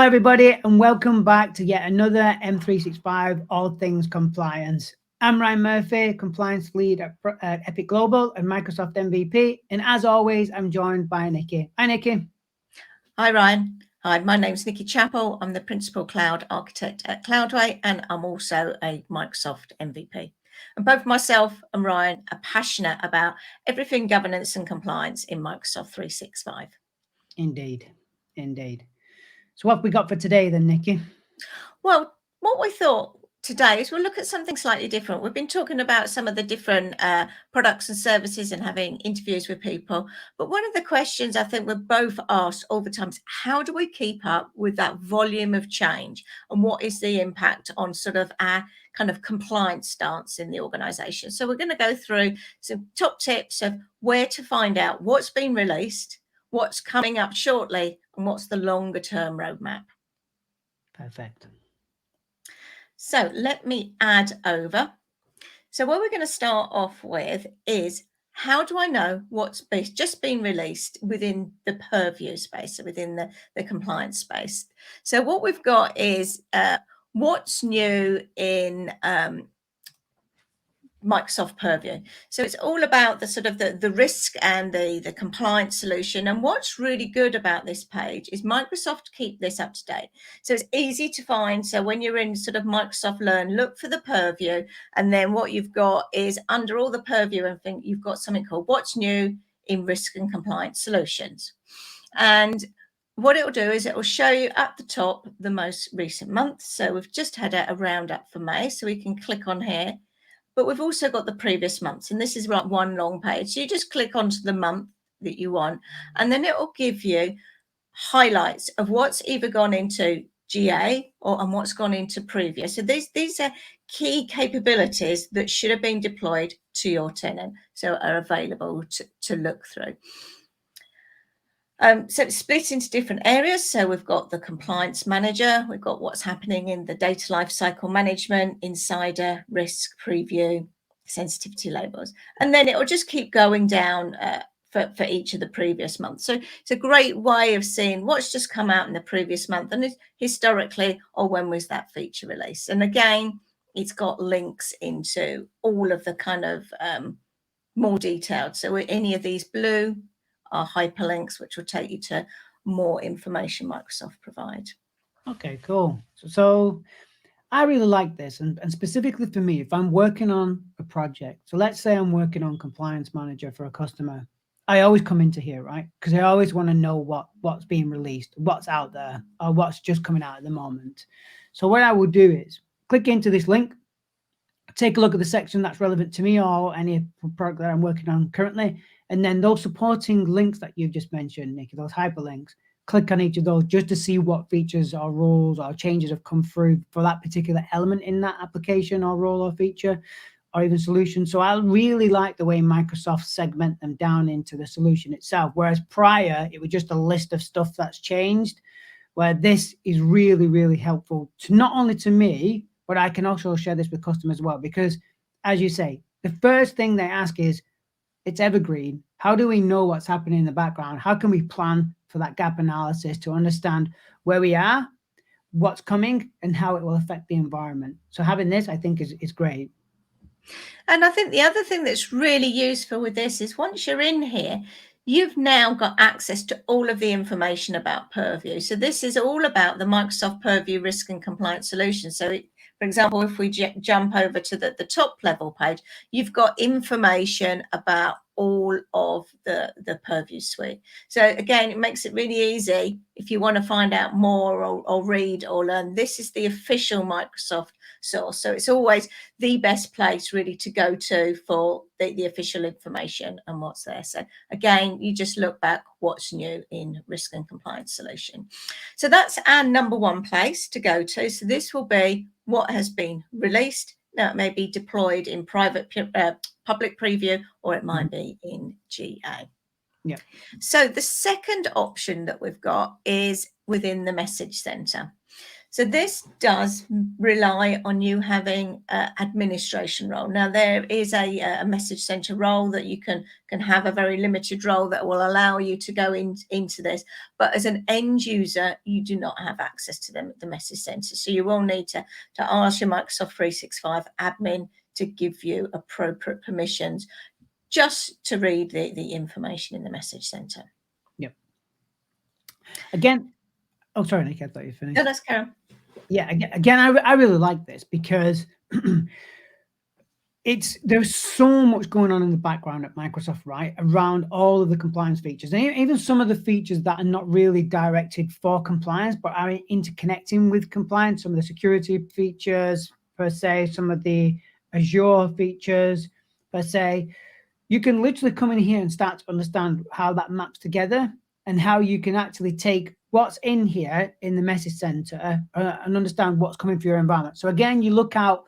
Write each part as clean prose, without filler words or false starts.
Hello, everybody, and welcome back to yet another M365 All Things Compliance. I'm Ryan Murphy, Compliance Lead at Epic Global and Microsoft MVP. And as always, I'm joined by Nikki. Hi, Nikki. Hi, Ryan. Hi, my name's Nikki Chappell. I'm the Principal Cloud Architect at Cloudway, and I'm also a Microsoft MVP. And both myself and Ryan are passionate about everything governance and compliance in Microsoft 365. Indeed. So what have we got for today then, Nikki? Well, what we thought today is we'll look at something slightly different. We've been talking about some of the different products and services and having interviews with people. But one of the questions I think we're both asked all the time is, how do we keep up with that volume of change? And what is the impact on sort of our kind of compliance stance in the organization? So we're going to go through some top tips of where to find out what's been released, what's coming up shortly, and what's the longer term roadmap. Perfect. So let me add over. So what we're going to start off with is, how do I know what's just been released within the purview space, so within the compliance space? So what we've got is what's new in Microsoft Purview. So it's all about the sort of the risk and the compliance solution. And what's really good about this page is Microsoft keep this up to date. So it's easy to find. So when you're in sort of Microsoft Learn, look for the Purview. And then what you've got is under all the Purview and thing, you've got something called What's New in Risk and Compliance Solutions. And what it will do is it will show you at the top the most recent month. So we've just had a roundup for May. So we can click on here. But we've also got the previous months, and this is like one long page. So you just click onto the month that you want, and then it will give you highlights of what's either gone into GA and what's gone into preview. So these are key capabilities that should have been deployed to your tenant, so are available to look through. So it's split into different areas. So we've got the compliance manager, we've got what's happening in the data lifecycle management, insider, risk, preview, sensitivity labels. And then it will just keep going down for each of the previous months. So it's a great way of seeing what's just come out in the previous month and historically, or when was that feature released. And again, it's got links into all of the kind of more detailed. So any of these blue are hyperlinks, which will take you to more information Microsoft provide. Okay, cool. So I really like this. And specifically for me, if I'm working on a project, so let's say I'm working on compliance manager for a customer, I always come into here, right? Because I always want to know what's being released, what's out there, or what's just coming out at the moment. So what I will do is click into this link, take a look at the section that's relevant to me or any product that I'm working on currently. And then those supporting links that you've just mentioned, Nikki, those hyperlinks, click on each of those just to see what features or rules or changes have come through for that particular element in that application or role or feature or even solution. So I really like the way Microsoft segment them down into the solution itself. Whereas prior, it was just a list of stuff that's changed, where this is really, really helpful to not only to me, but I can also share this with customers as well. Because as you say, the first thing they ask is, it's evergreen. How do we know what's happening in the background? How can we plan for that gap analysis to understand where we are, what's coming, and how it will affect the environment? So having this, I think, is great. And I think the other thing that's really useful with this is once you're in here, you've now got access to all of the information about Purview. So this is all about the Microsoft Purview Risk and Compliance Solution. So for example, if we jump over to the top level page, you've got information about all of the Purview suite. So again, it makes it really easy if you want to find out more or read or learn. This is the official Microsoft source. So it's always the best place really to go to for the official information and what's there. So again, you just look back what's new in Risk and Compliance Solution. So that's our number one place to go to. So this will be what has been released. Now it may be deployed in private public preview, or it might be in GA. Yeah. So the second option that we've got is within the message center. So this does rely on you having an administration role. Now there is a message center role that you can have, a very limited role that will allow you to go into this. But as an end user, you do not have access to the message center. So you will need to ask your Microsoft 365 admin to give you appropriate permissions just to read the information in the message center. Yep. Again, oh, sorry, Nick, I thought you finished. No, that's Karen. Yeah, again, I really like this because there's so much going on in the background at Microsoft, right, around all of the compliance features, and even some of the features that are not really directed for compliance, but are interconnecting with compliance. Some of the security features, per se, some of the Azure features, per se. You can literally come in here and start to understand how that maps together and how you can actually take what's in here in the message center and understand what's coming for your environment. So again, you look out,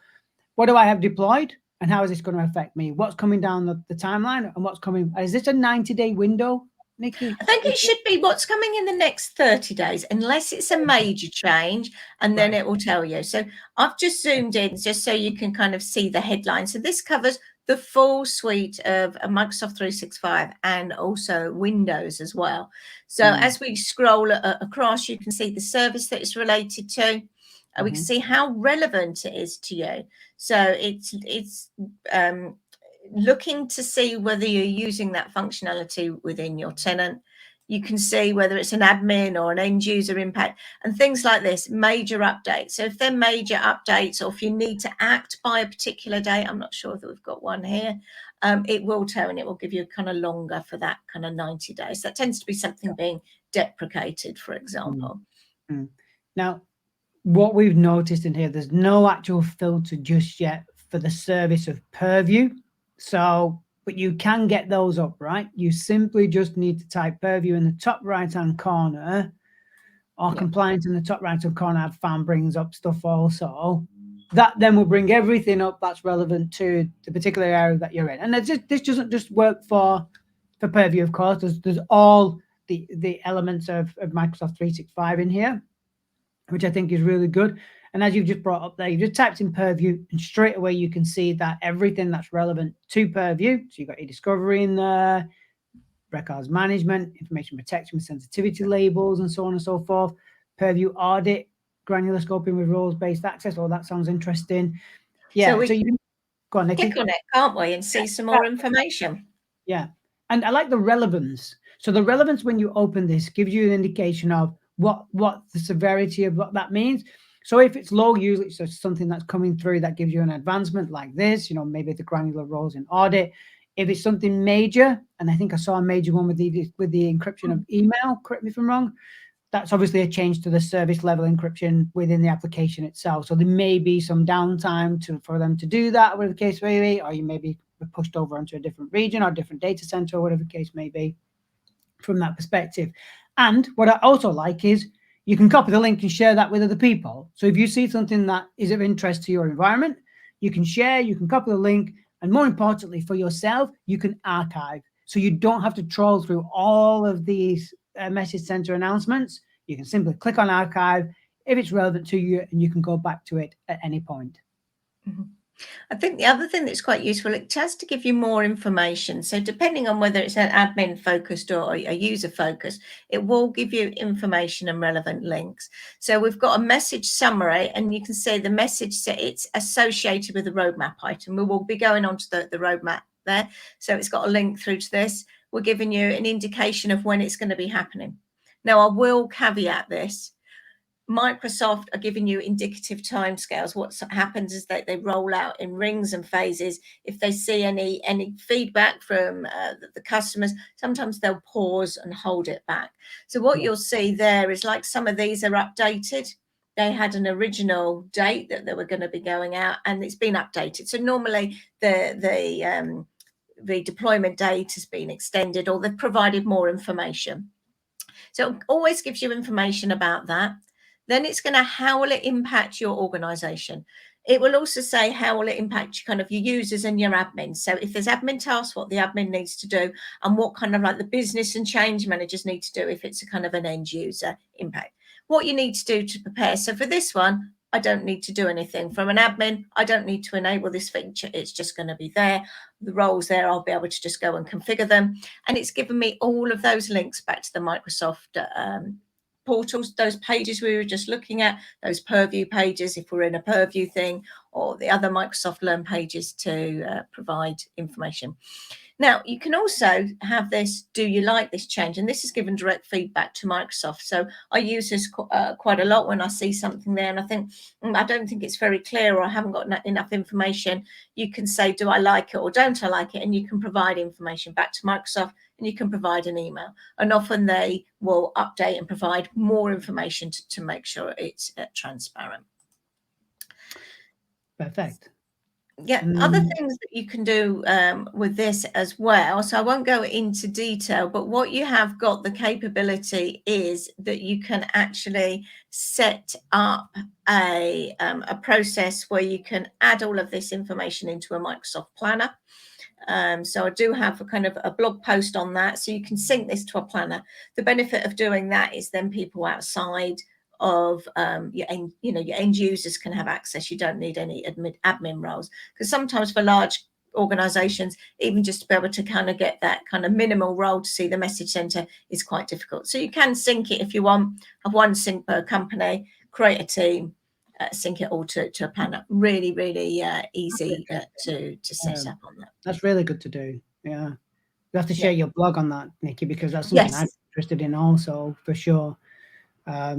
what do I have deployed and how is this going to affect me? What's coming down the timeline and what's coming? Is this a 90-day window, Nikki? I think it should be what's coming in the next 30 days, unless it's a major change, and then it will tell you. So I've just zoomed in just so you can kind of see the headline. So this covers the full suite of Microsoft 365 and also Windows as well. So as we scroll across, you can see the service that it's related to. We can see how relevant it is to you. So it's looking to see whether you're using that functionality within your tenant. You can see whether it's an admin or an end user impact and things like this, major updates. So if they're major updates, or if you need to act by a particular date, I'm not sure that we've got one here, it will tell, and it will give you kind of longer for that kind of 90 days. That tends to be something being deprecated, for example. Now, what we've noticed in here, there's no actual filter just yet for the service of Purview. So, but you can get those up, right? You simply just need to type Purview in the top right-hand corner, or compliance in the top right-hand corner. I've found brings up stuff also. That then will bring everything up that's relevant to the particular area that you're in. And this doesn't just work for Purview, of course. There's all the elements of Microsoft 365 in here, which I think is really good. And as you've just brought up there, you just typed in Purview, and straight away you can see that everything that's relevant to Purview. So you've got your discovery in there, records management, information protection with sensitivity labels, and so on and so forth. Purview audit, granular scoping with rules-based access. Oh, that sounds interesting. Yeah. So you go on, Nikki. Click on it, can't we, and see some more information? Yeah. And I like the relevance. So the relevance, when you open this, gives you an indication of what the severity of what that means. So if it's low usage, so something that's coming through that gives you an advancement like this, maybe the granular roles in audit. If it's something major, and I think I saw a major one with the encryption of email, correct me if I'm wrong, that's obviously a change to the service level encryption within the application itself. So there may be some downtime for them to do that, whatever the case may be, or you may be pushed over onto a different region or different data center, or whatever the case may be from that perspective. And what I also like is you can copy the link and share that with other people. So if you see something that is of interest to your environment, you can share, you can copy the link, and more importantly for yourself, you can archive. So you don't have to troll through all of these message center announcements. You can simply click on archive if it's relevant to you, and you can go back to it at any point. I think the other thing that's quite useful, it has to give you more information. So depending on whether it's an admin focused or a user focused, it will give you information and relevant links. So we've got a message summary, and you can see the message it's associated with the roadmap item. We will be going on to the roadmap there. So it's got a link through to this. We're giving you an indication of when it's going to be happening. Now, I will caveat this. Microsoft are giving you indicative timescales. What happens is that they roll out in rings and phases. If they see any feedback from the customers, sometimes they'll pause and hold it back. So what you'll see there is, like, some of these are updated. They had an original date that they were going to be going out, and it's been updated. So normally the deployment date has been extended, or they've provided more information. So it always gives you information about that. Then it's going to, how will it impact your organization? It will also say how will it impact kind of your users and your admins. So if there's admin tasks, what the admin needs to do, and what kind of like the business and change managers need to do if it's a kind of an end user impact. what you need to do to prepare. So for this one, I don't need to do anything. From an admin, I don't need to enable this feature. It's just going to be there. The roles there, I'll be able to just go and configure them. And it's given me all of those links back to the Microsoft portals, those pages we were just looking at, those Purview pages, if we're in a Purview thing, or the other Microsoft Learn pages to provide information. Now, you can also have this, do you like this change? And this is given direct feedback to Microsoft. So I use this quite a lot when I see something there and I think, I don't think it's very clear, or I haven't got enough information. You can say, do I like it or don't I like it? And you can provide information back to Microsoft, and you can provide an email. And often they will update and provide more information to make sure it's transparent. Perfect. Yeah, other things that you can do with this as well. So I won't go into detail, but what you have got the capability is that you can actually set up a process where you can add all of this information into a Microsoft Planner. So I do have a kind of a blog post on that, so you can sync this to a planner. The benefit of doing that is then people outside of your end users can have access. You don't need any admin roles, because sometimes for large organizations, even just to be able to kind of get that kind of minimal role to see the message center is quite difficult. So you can sync it if you want, have one sync per company, create a team, sync it all to a planner. Really easy to set up on that. That's really good to do. Yeah, you have to share your blog on that, Nikki, because that's something I'm interested in also, for sure. I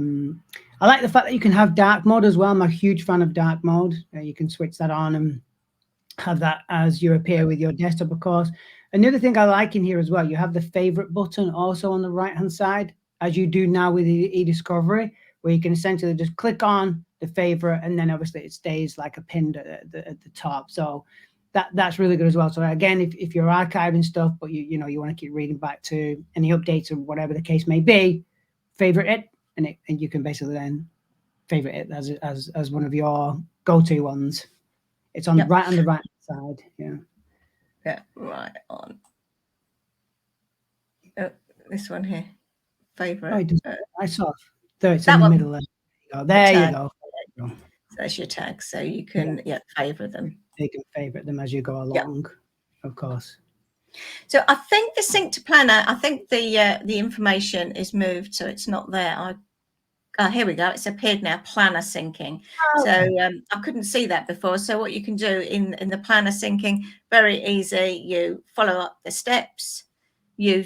like the fact that you can have dark mode as well. I'm a huge fan of dark mode. You can switch that on and have that as you appear with your desktop, of course. Another thing I like in here as well, you have the favorite button also on the right hand side, as you do now with eDiscovery, where you can essentially just click on the favorite, and then obviously it stays like a pinned at the top. So that's really good as well. So again, if you're archiving stuff, but you want to keep reading back to any updates or whatever the case may be, favorite it, and you can basically then favorite it as one of your go-to ones. It's on right on the right side. Yeah, right on. This one here, favorite. I saw there. It's in the middle. There you go. So that's your tag. So you can favorite them. You can favorite them as you go along, of course. So I think the sync to planner, I think the information is moved, so it's not there. Here we go. It's appeared now, planner syncing. So I couldn't see that before. So what you can do in the planner syncing, very easy. You follow up the steps. You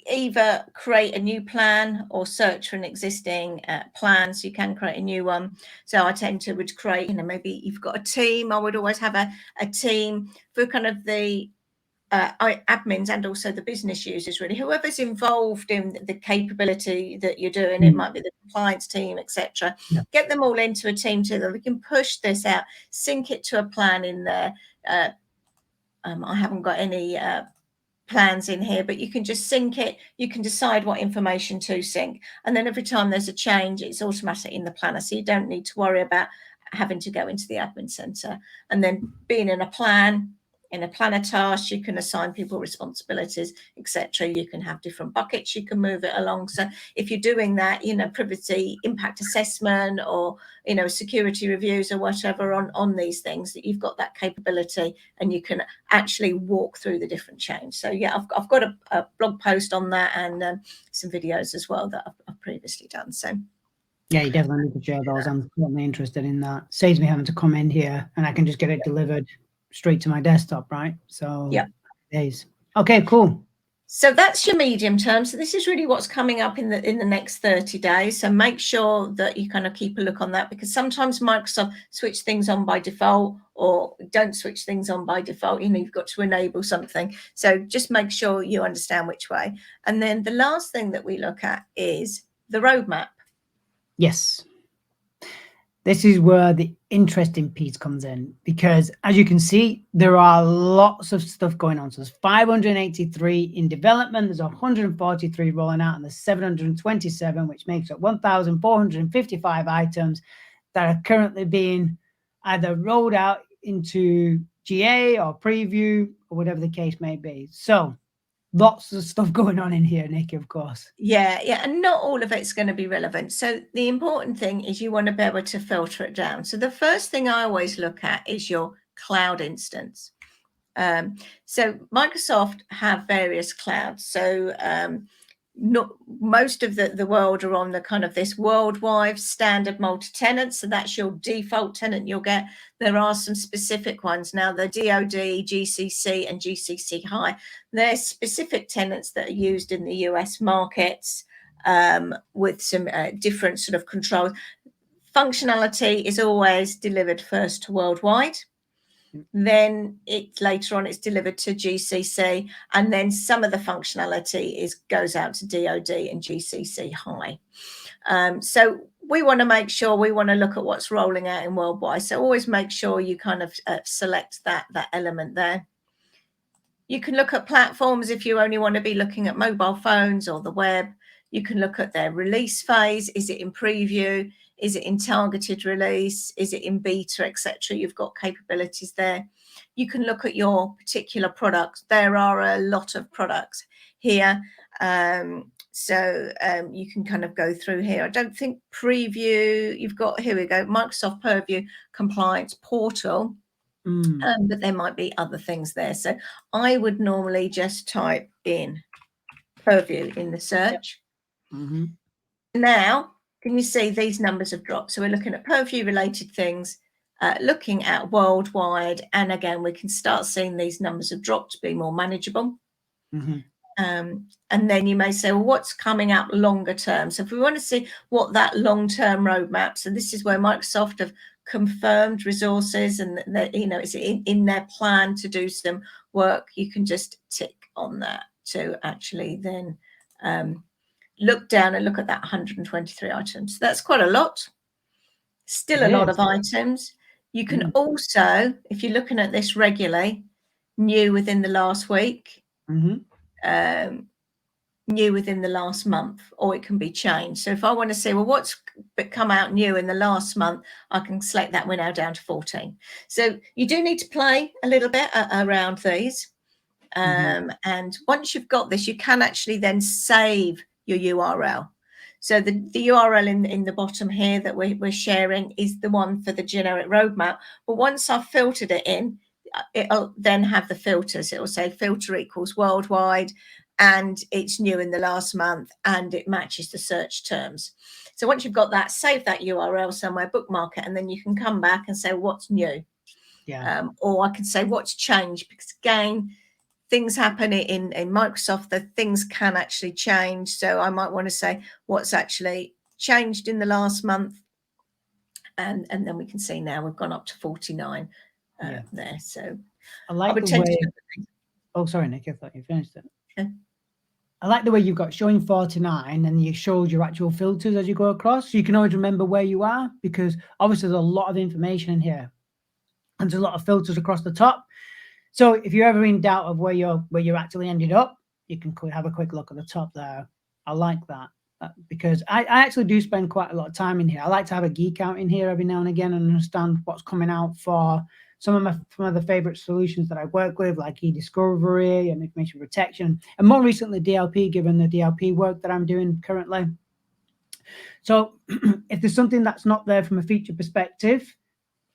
either create a new plan or search for an existing plan, so you can create a new one. So I tend to would create, maybe you've got a team. I would always have a team for kind of the admins and also the business users, really, whoever's involved in the capability that you're doing. It might be the compliance team, etc. Get them all into a team so that we can push this out, sync it to a plan in there. I haven't got any plans in here, but you can just sync it. You can decide what information to sync, and then every time there's a change, it's automatic in the planner, so you don't need to worry about having to go into the admin center. And then being in a planner task, you can assign people responsibilities, etc. You can have different buckets, you can move it along. So if you're doing that, privacy impact assessment or security reviews or whatever on these things, that you've got that capability and you can actually walk through the different change. So I've got a blog post on that and some videos as well that I've previously done. So yeah, you definitely need to share those. I'm certainly interested in that. Saves me having to come in here, and I can just get it delivered straight to my desktop, right? So days. Okay, cool. So that's your medium term. So this is really what's coming up in the next 30 days. So make sure that you kind of keep a look on that, because sometimes Microsoft switch things on by default or don't switch things on by default. You've got to enable something. So just make sure you understand which way. And then the last thing that we look at is the roadmap. Yes. This is where the interesting piece comes in, because as you can see, there are lots of stuff going on. So there's 583 in development, there's 143 rolling out, and there's 727, which makes up 1,455 items that are currently being either rolled out into GA or preview or whatever the case may be. So lots of stuff going on in here, Nikki, of course. Yeah, and not all of it's going to be relevant. So the important thing is you want to be able to filter it down. So the first thing I always look at is your cloud instance. So Microsoft have various clouds. So not most of the world are on the kind of this worldwide standard multi-tenant. So that's your default tenant you'll get. There are some specific ones. Now the DoD, GCC and GCC High, they're specific tenants that are used in the US markets with some different sort of controls. Functionality is always delivered first to worldwide. Then later on it's delivered to GCC, and then some of the functionality goes out to DoD and GCC High. So we want to make sure we want to look at what's rolling out in worldwide. So always make sure you kind of select that element there. You can look at platforms if you only want to be looking at mobile phones or the web. You can look at their release phase. Is it in preview? Is it in targeted release? Is it in beta, etc.? You've got capabilities there. You can look at your particular products. There are a lot of products here. So you can kind of go through here. I don't think preview, you've got, here we go, Microsoft Purview Compliance Portal. But there might be other things there. So I would normally just type in Purview in the search. Now, can you see these numbers have dropped? So we're looking at Purview related things, looking at worldwide. And again, we can start seeing these numbers have dropped to be more manageable. And then you may say, well, what's coming up longer term? So if we want to see what that long-term roadmap, so this is where Microsoft have confirmed resources and that, you know, it's in their plan to do some work, you can just tick on that to actually then look down and look at that 123 items. So that's quite a lot. Still a lot of items. You can also, if you're looking at this regularly, new within the last week, new within the last month, or it can be changed. So if I want to see, well, what's come out new in the last month, I can select that. We're now down to 14. So you do need to play a little bit around these. And once you've got this, you can actually then save your URL. So the URL in the bottom here that we're sharing is the one for the generic roadmap. But once I've filtered it in, it'll then have the filters. It will say filter equals worldwide, and it's new in the last month, and it matches the search terms. So once you've got that, save that URL somewhere, bookmark it, and then you can come back and say what's new. Or I can say what's changed, because again, things happen in Microsoft that things can actually change. So I might want to say what's actually changed in the last month. And then we can see now we've gone up to 49 there. So I like the way. Oh, sorry, Nick, I thought you finished it. Okay. I like the way you've got showing 49 and you showed your actual filters as you go across. So you can always remember where you are, because obviously there's a lot of information in here and there's a lot of filters across the top. So if you're ever in doubt of where you actually ended up, you can have a quick look at the top there. I like that because I actually do spend quite a lot of time in here. I like to have a geek out in here every now and again and understand what's coming out for some of the favorite solutions that I work with, like e-discovery and information protection, and more recently DLP, given the DLP work that I'm doing currently. So if there's something that's not there from a feature perspective,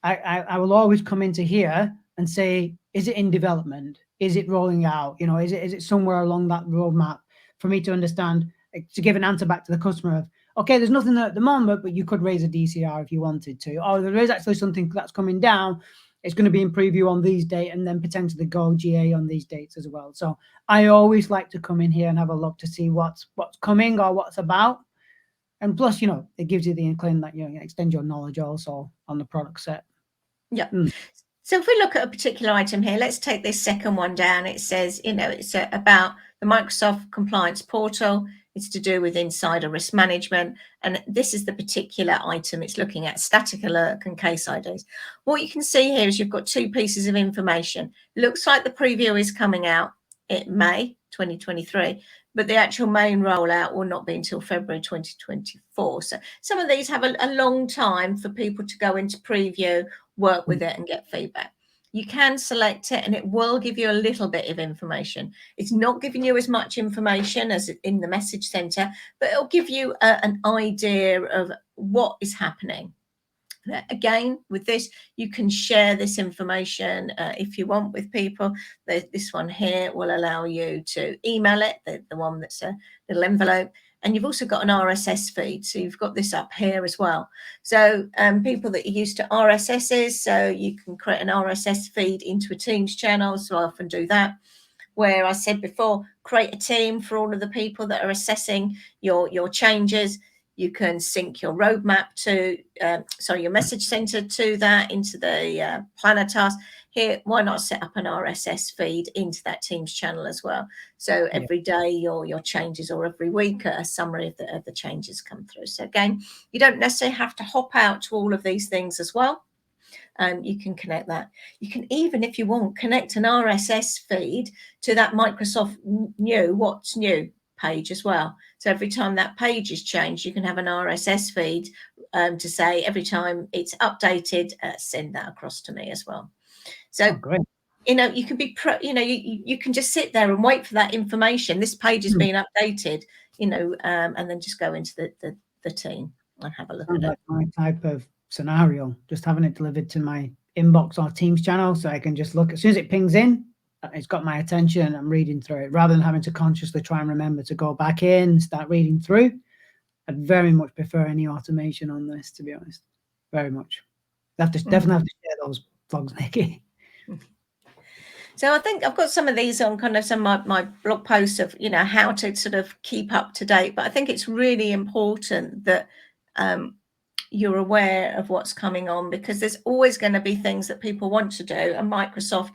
I will always come into here and say, is it in development? Is it rolling out? You know, is it somewhere along that roadmap for me to understand, to give an answer back to the customer of, okay, there's nothing there at the moment, but you could raise a DCR if you wanted to, or there is actually something that's coming down. It's going to be in preview on these dates and then potentially go GA on these dates as well. So I always like to come in here and have a look to see what's coming or what's about. And plus, you know, it gives you the inkling that you extend your knowledge also on the product set. Yeah. So if we look at a particular item here, let's take this second one down. It says, you know, it's about the Microsoft Compliance Portal. It's to do with insider risk management. And this is the particular item it's looking at, static alert and case IDs. What you can see here is you've got two pieces of information. It looks like the preview is coming out in May 2023, but the actual main rollout will not be until February 2024. So some of these have a long time for people to go into preview, work with it and get feedback. you can select it and it will give you a little bit of information. It's not giving you as much information as in the message center, but it'll give you an idea of what is happening. Again, with this, you can share this information if you want with people. This one here will allow you to email it, the one that's a little envelope. And you've also got an RSS feed. So you've got this up here as well. So people that are used to RSSs, so you can create an RSS feed into a Teams channel. So I often do that. Where I said before, create a team for all of the people that are assessing your changes. You can sync your roadmap to, your message center to that, into the planner task. Here, why not set up an RSS feed into that Teams channel as well? So every day your changes, or every week a summary of the changes come through. So again, you don't necessarily have to hop out to all of these things as well. You can connect that. You can even, if you want, connect an RSS feed to that Microsoft new What's New page as well. So every time that page is changed, you can have an RSS feed to say every time it's updated, send that across to me as well. So great. You can be you can just sit there and wait for that information. This page is being updated, and then just go into the team and have a look at it. My type of scenario, just having it delivered to my inbox or Teams channel, so I can just look as soon as it pings in, it's got my attention and I'm reading through it, rather than having to consciously try and remember to go back in and start reading through. I'd very much prefer any automation on this, to be honest. Very much. Definitely have to share those vlogs, Nikki. So I think I've got some of these on kind of some of my blog posts of, how to sort of keep up to date. But I think it's really important that you're aware of what's coming on, because there's always going to be things that people want to do and Microsoft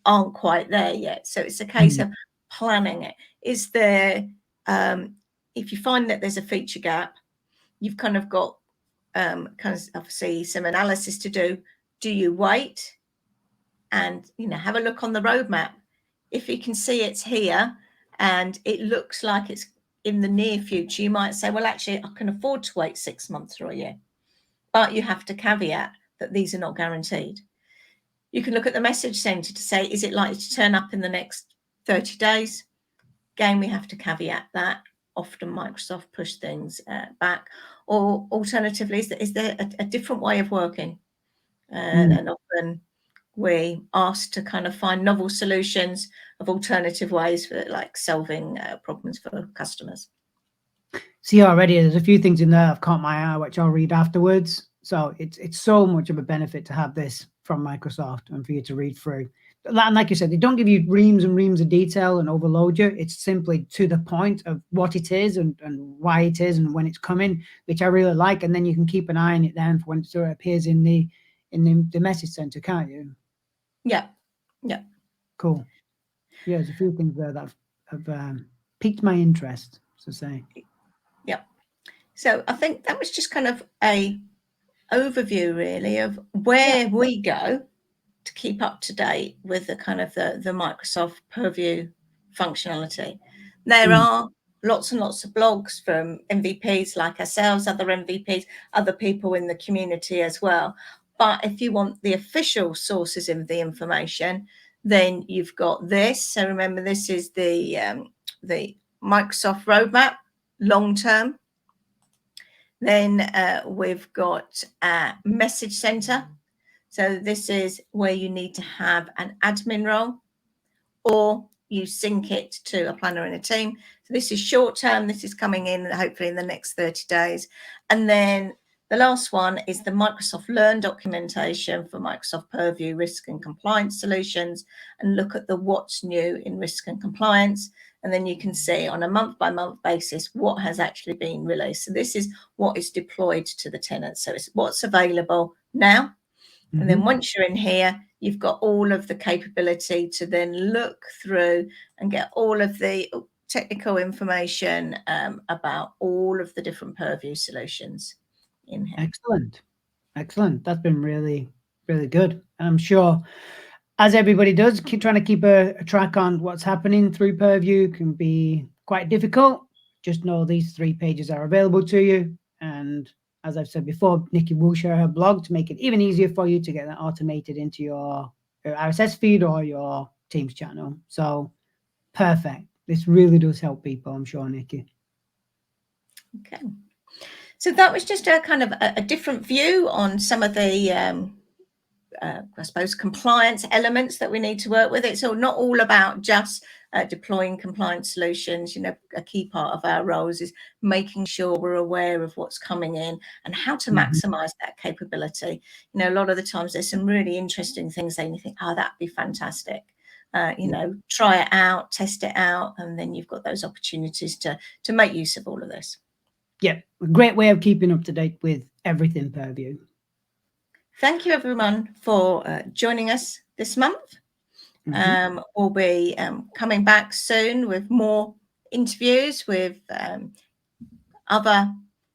aren't quite there yet. So it's a case of planning it. Is there, if you find that there's a feature gap, you've kind of got kind of obviously some analysis to do. Do you wait and have a look on the roadmap? If you can see it's here and it looks like it's in the near future, you might say, well, actually, I can afford to wait 6 months or a year. But you have to caveat that these are not guaranteed. You can look at the message center to say, is it likely to turn up in the next 30 days? Again, we have to caveat that. Often Microsoft push things back. Or alternatively, is there a different way of working? And often we asked to kind of find novel solutions of alternative ways for like solving problems for customers. See, already there's a few things in there I've caught my eye, which I'll read afterwards. So it's so much of a benefit to have this from Microsoft and for you to read through. And like you said, they don't give you reams and reams of detail and overload you. It's simply to the point of what it is and why it is and when it's coming, which I really like. And then you can keep an eye on it then for when it sort of appears in the message center, can't you? Yeah. Cool. Yeah, there's a few things there that have piqued my interest, so say. Yeah. So I think that was just kind of a overview really of where we go to keep up to date with the kind of the Microsoft Purview functionality. There are lots and lots of blogs from MVPs like ourselves, other MVPs, other people in the community as well. But if you want the official sources of the information, then you've got this. So remember, this is the Microsoft roadmap long term. Then we've got a message center. So this is where you need to have an admin role, or you sync it to a planner in a team. So this is short term. This is coming in hopefully in the next 30 days. And then the last one is the Microsoft Learn documentation for Microsoft Purview risk and compliance solutions, and look at the what's new in risk and compliance. And then you can see on a month-by-month basis what has actually been released. So this is what is deployed to the tenants. So it's what's available now. And then once you're in here, you've got all of the capability to then look through and get all of the technical information about all of the different Purview solutions in here. Excellent. That's been really, really good. And I'm sure, as everybody does, keep trying to keep a track on what's happening through Purview can be quite difficult. Just know these 3 pages are available to you. And as I've said before, Nikki will share her blog to make it even easier for you to get that automated into your RSS feed or your Teams channel. So perfect. This really does help people, I'm sure, Nikki. Okay. So that was just a kind of a different view on some of the, I suppose, compliance elements that we need to work with. It's not all about just deploying compliance solutions. You know, a key part of our roles is making sure we're aware of what's coming in and how to maximize that capability. You know, a lot of the times there's some really interesting things that you think, oh, that'd be fantastic. You know, try it out, test it out, and then you've got those opportunities to make use of all of this. Yeah, a great way of keeping up to date with everything Purview. Thank you, everyone, for joining us this month. We'll be coming back soon with more interviews with other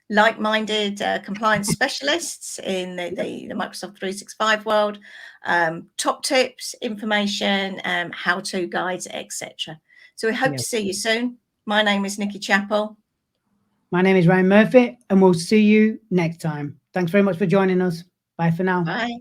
like-minded compliance specialists in the Microsoft 365 world, top tips, information, how-to guides, etc. So we hope to see you soon. My name is Nikki Chappell. My name is Ryan Murphy, and we'll see you next time. Thanks very much for joining us. Bye for now. Bye.